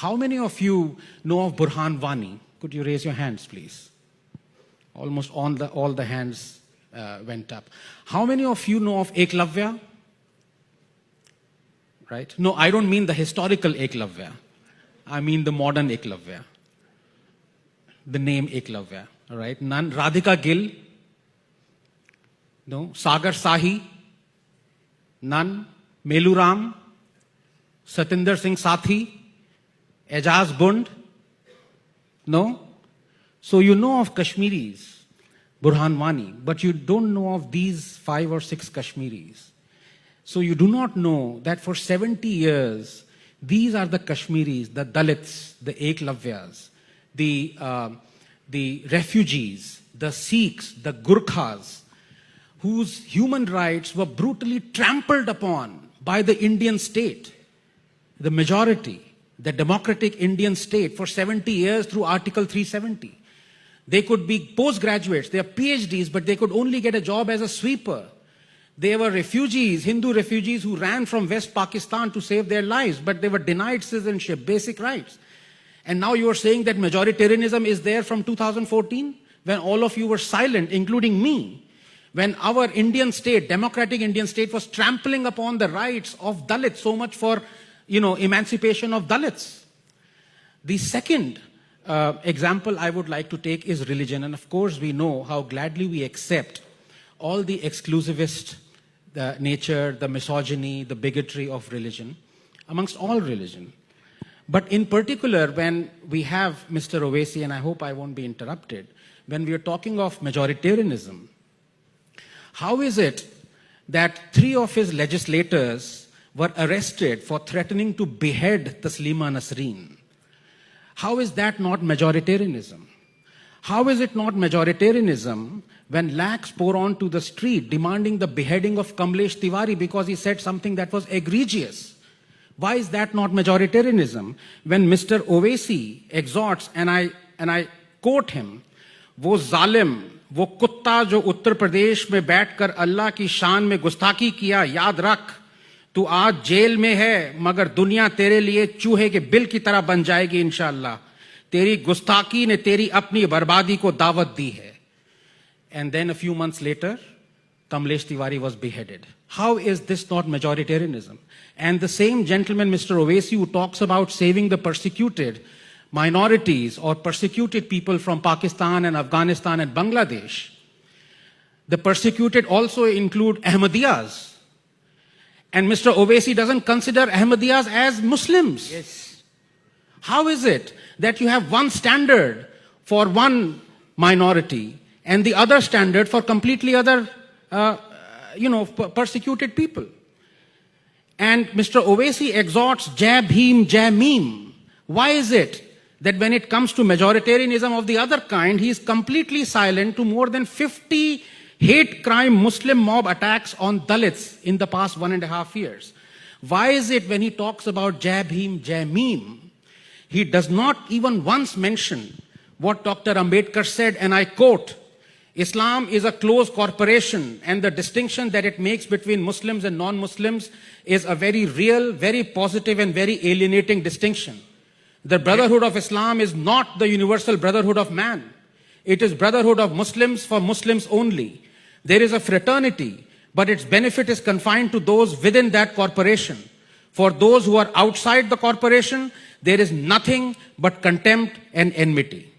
How many of you know of Burhan Wani? Could you raise your hands, please? Almost all the hands went up. How many of you know of Eklavya? Right? No, I don't mean the historical Eklavya. I mean the modern Eklavya. The name Eklavya. All right? None. Radhika Gill? No. Sagar Sahi? None. Meluram? Satinder Singh Sathi? Ejaz Bund? No. So you know of Kashmiris, Burhan Wani, but you don't know of these 5 or 6 Kashmiris. So you do not know that for 70 years, these are the Kashmiris, the Dalits, the Eklavyas, the refugees, the Sikhs, the Gurkhas, whose human rights were brutally trampled upon by the Indian state, the majority, the democratic Indian state for 70 years through Article 370. They could be postgraduates, they are PhDs, but they could only get a job as a sweeper. They were refugees, Hindu refugees who ran from West Pakistan to save their lives, but they were denied citizenship, basic rights. And now you are saying that majoritarianism is there from 2014, when all of you were silent, including me, when our Indian state, democratic Indian state, was trampling upon the rights of Dalits, so much for, emancipation of Dalits. The second example I would like to take is religion. And of course, we know how gladly we accept all the exclusivist nature, the misogyny, the bigotry of religion, amongst all religion. But in particular, when we have Mr. Owaisi, and I hope I won't be interrupted, when we are talking of majoritarianism, how is it that 3 of his legislators were arrested for threatening to behead Taslima Nasreen? How is that not majoritarianism? How is it not majoritarianism when lakhs pour onto the street demanding the beheading of Kamlesh Tiwari because he said something that was egregious? Why is that not majoritarianism? When Mr. Owaisi exhorts, and I quote him, वो जालिम, वो कुत्ता जो उत्तर प्रदेश में बैठकर अल्लाह की शान में गुस्ताखी किया, याद रख, तू आज जेल में है, मगर दुनिया तेरे लिए चूहे के बिल की तरह बन जाएगी इंशाअल्लाह. तेरी गुस्ताखी ने तेरी अपनी बर्बादी को दावत दी है. And then a few months later, Kamlesh Tiwari was beheaded. How is this not majoritarianism? And the same gentleman, Mr. Owaisi, who talks about saving the persecuted minorities or persecuted people from Pakistan and Afghanistan and Bangladesh, the persecuted also include Ahmadiyas. And Mr. Owaisi doesn't consider Ahmadiyas as Muslims. Yes. How is it that you have one standard for one minority and the other standard for completely other, persecuted people? And Mr. Owaisi exhorts Jai Bhim, Jai Meme. Why is it that when it comes to majoritarianism of the other kind, he is completely silent to more than 50 hate crime Muslim mob attacks on Dalits in the past 1.5 years? Why is it when he talks about Jai Bhim, Jai Meme, he does not even once mention what Dr. Ambedkar said, and I quote, Islam is a closed corporation, and the distinction that it makes between Muslims and non-Muslims is a very real, very positive, and very alienating distinction. The brotherhood of Islam is not the universal brotherhood of man. It is brotherhood of Muslims for Muslims only. There is a fraternity, but its benefit is confined to those within that corporation. For those who are outside the corporation, there is nothing but contempt and enmity.